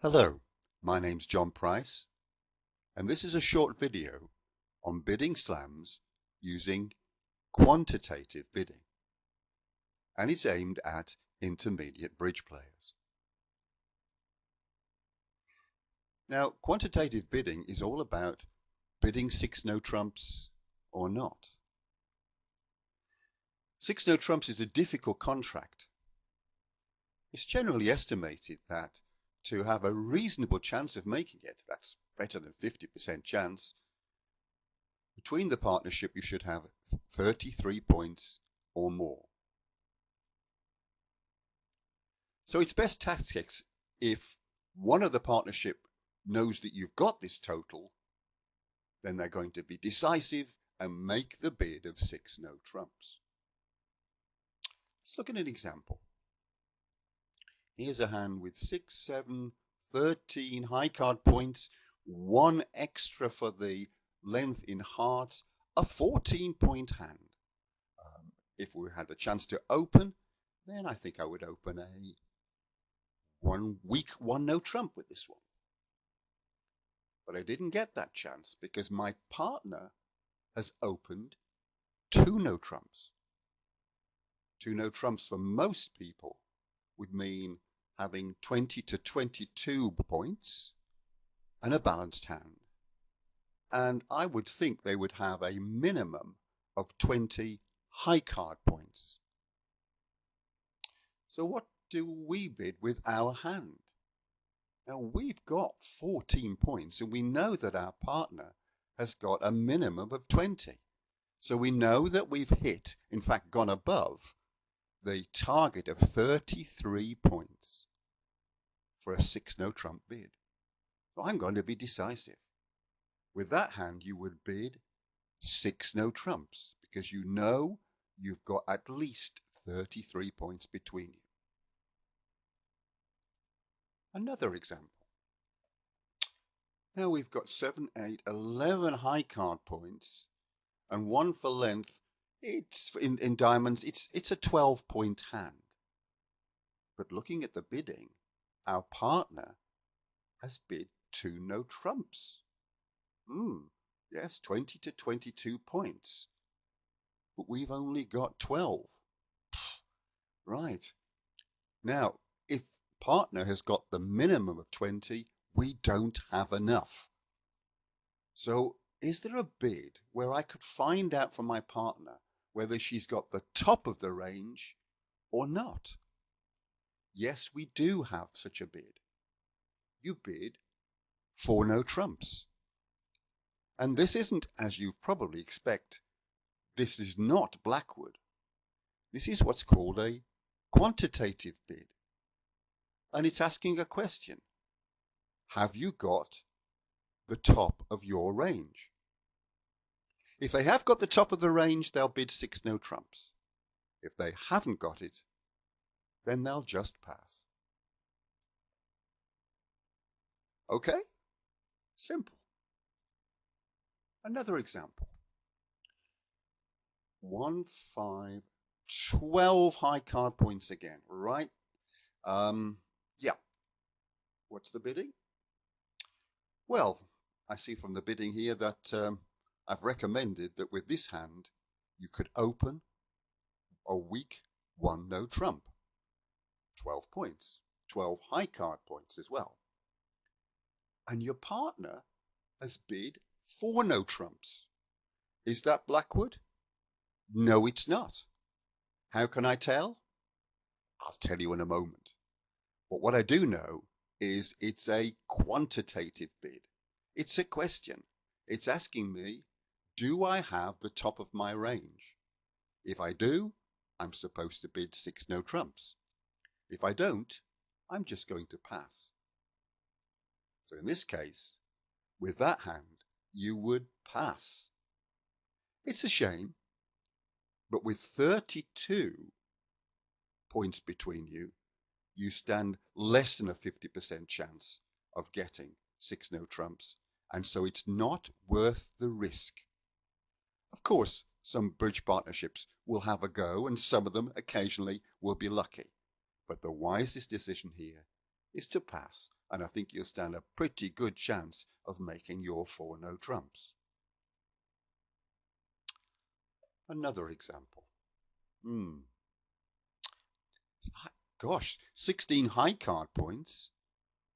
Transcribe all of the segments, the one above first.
Hello, my name's John Price, and this is a short video on bidding slams using quantitative bidding, and it's aimed at intermediate bridge players. Now, quantitative bidding is all about bidding six no trumps or not. Six no trumps is a difficult contract. It's generally estimated that to have a reasonable chance of making it, that's better than 50% chance, between the partnership you should have 33 points or more. So it's best tactics if one of the partnership knows that you've got this total, then they're going to be decisive and make the bid of six no trumps. Let's look at an example. Here's a hand with 6, 7, 13 high card points, one extra for the length in hearts, a 14-point hand. If we had a chance to open, then I think I would open a one no trump with this one. But I didn't get that chance because my partner has opened two no trumps. Two no trumps for most people would mean having 20 to 22 points and a balanced hand. And I would think they would have a minimum of 20 high card points. So what do we bid with our hand? Now we've got 14 points and we know that our partner has got a minimum of 20. So we know that we've hit, in fact gone above, the target of 33 points for a six no trump bid. So I'm going to be decisive. With that hand you would bid six no trumps because you know you've got at least 33 points between you. Another example. Now we've got 7, 8, 11 high card points and one for length. It's in diamonds, it's a 12-point hand. But looking at the bidding, our partner has bid two no trumps. Yes, 20 to 22 points. But we've only got 12. Right. Now, if partner has got the minimum of 20, we don't have enough. So is there a bid where I could find out from my partner whether she's got the top of the range or not? Yes, we do have such a bid. You bid four no trumps. And this isn't, as you probably expect, this is not Blackwood. This is what's called a quantitative bid. And it's asking a question. Have you got the top of your range? If they have got the top of the range, they'll bid six no trumps. If they haven't got it, then they'll just pass. Okay? Simple. Another example. 1, 5, 12 high card points again, right? Yeah. What's the bidding? Well, I see from the bidding here that I've recommended that with this hand, you could open a weak one no trump. 12 points, 12 high card points as well. And your partner has bid four no trumps. Is that Blackwood? No, it's not. How can I tell? I'll tell you in a moment. But what I do know is it's a quantitative bid. It's a question. It's asking me, do I have the top of my range? If I do, I'm supposed to bid six no trumps. If I don't, I'm just going to pass. So in this case, with that hand, you would pass. It's a shame, but with 32 points between you, you stand less than a 50% chance of getting six no trumps, and so it's not worth the risk. Of course, some bridge partnerships will have a go, and some of them occasionally will be lucky. But the wisest decision here is to pass, and I think you'll stand a pretty good chance of making your 4 no trumps. Another example. Gosh, 16 high card points,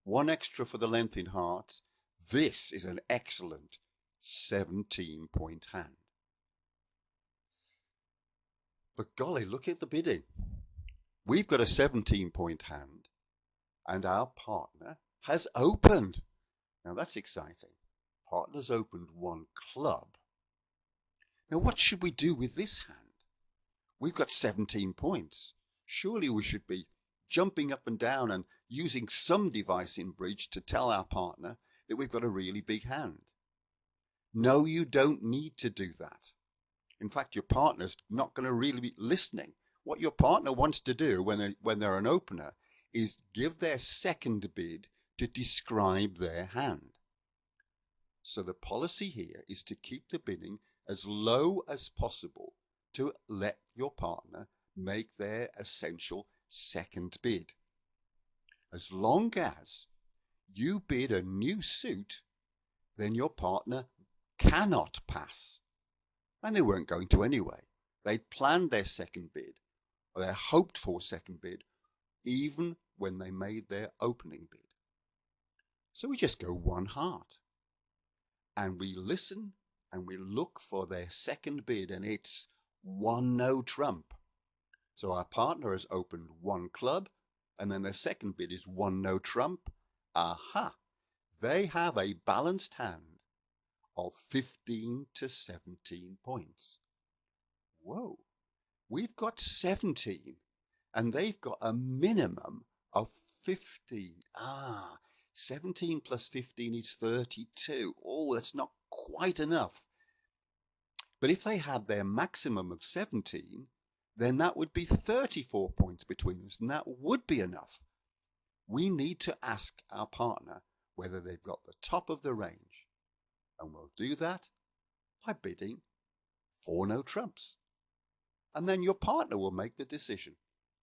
1 extra for the length in hearts. This is an excellent 17-point hand. But golly, look at the bidding. We've got a 17-point hand, and our partner has opened. Now that's exciting. Partner's opened 1 club. Now what should we do with this hand? We've got 17 points. Surely we should be jumping up and down and using some device in bridge to tell our partner that we've got a really big hand. No, you don't need to do that. In fact, your partner's not going to really be listening. What your partner wants to do when they're an opener is give their second bid to describe their hand. So the policy here is to keep the bidding as low as possible to let your partner make their essential second bid. As long as you bid a new suit, then your partner cannot pass. And they weren't going to anyway. They'd planned their second bid, or their hoped for second bid, even when they made their opening bid. So we just go 1 heart. And we listen and we look for their second bid, and it's 1 no trump. So our partner has opened 1 club, and then their second bid is 1 no trump. Aha! They have a balanced hand of 15 to 17 points. Whoa! We've got 17, and they've got a minimum of 15. 17 plus 15 is 32. Oh, that's not quite enough. But if they had their maximum of 17, then that would be 34 points between us, and that would be enough. We need to ask our partner whether they've got the top of the range, and we'll do that by bidding 4 no trumps. And then your partner will make the decision.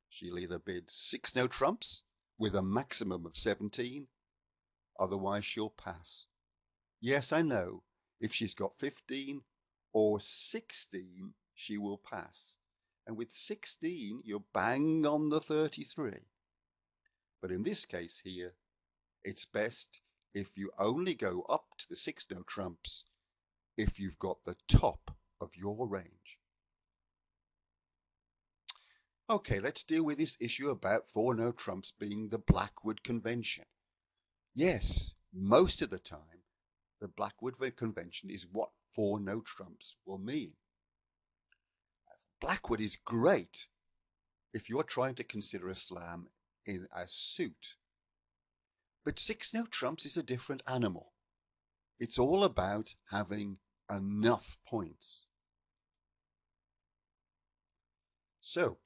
She'll either bid 6 no trumps with a maximum of 17, otherwise she'll pass. Yes, I know, if she's got 15 or 16, she will pass. And with 16, you're bang on the 33. But in this case here, it's best if you only go up to the 6 no trumps if you've got the top of your range. Okay, let's deal with this issue about 4 no trumps being the Blackwood convention. Yes, most of the time, the Blackwood convention is what 4 no trumps will mean. Blackwood is great if you're trying to consider a slam in a suit. But 6 no trumps is a different animal. It's all about having enough points. So,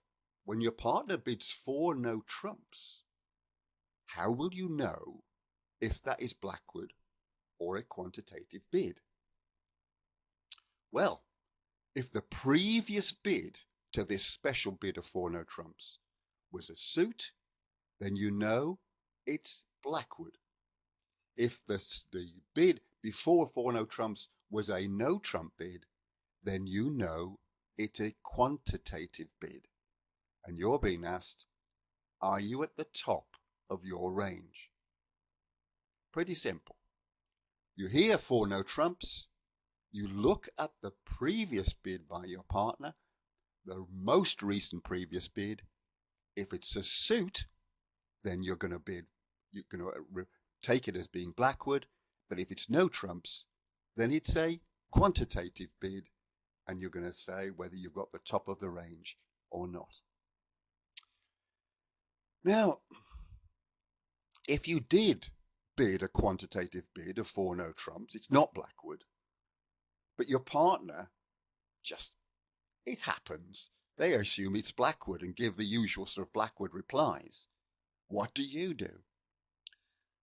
when your partner bids 4 no trumps, how will you know if that is Blackwood or a quantitative bid? Well, if the previous bid to this special bid of 4 no trumps was a suit, then you know it's Blackwood. If the bid before 4 no trumps was a no trump bid, then you know it's a quantitative bid. And you're being asked, are you at the top of your range? Pretty simple. You hear 4 no trumps, you look at the previous bid by your partner, the most recent previous bid. If it's a suit, then you're going to take it as being Blackwood. But if it's no trumps, then it's a quantitative bid, and you're going to say whether you've got the top of the range or not. Now, if you did bid a quantitative bid of 4 no trumps, it's not Blackwood, but your partner it happens. They assume it's Blackwood and give the usual sort of Blackwood replies. What do?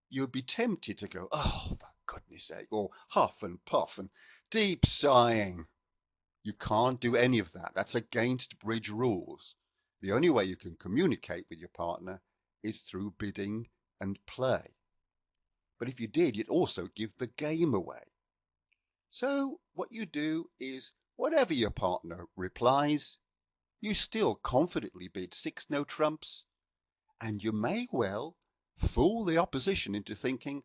You'd be tempted to go, oh, for goodness sake, or huff and puff and deep sighing. You can't do any of that. That's against bridge rules. The only way you can communicate with your partner is through bidding and play. But if you did, you'd also give the game away. So what you do is, whatever your partner replies, you still confidently bid 6 no trumps, and you may well fool the opposition into thinking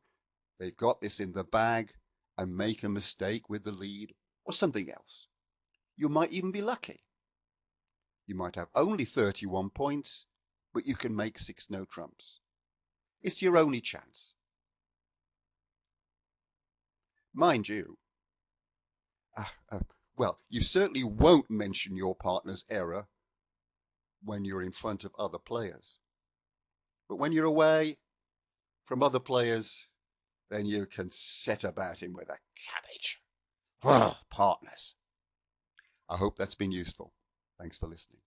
they've got this in the bag and make a mistake with the lead or something else. You might even be lucky. You might have only 31 points, but you can make 6 no trumps. It's your only chance. Mind you, well, you certainly won't mention your partner's error when you're in front of other players. But when you're away from other players, then you can set about him with a cabbage. Partners. I hope that's been useful. Thanks for listening.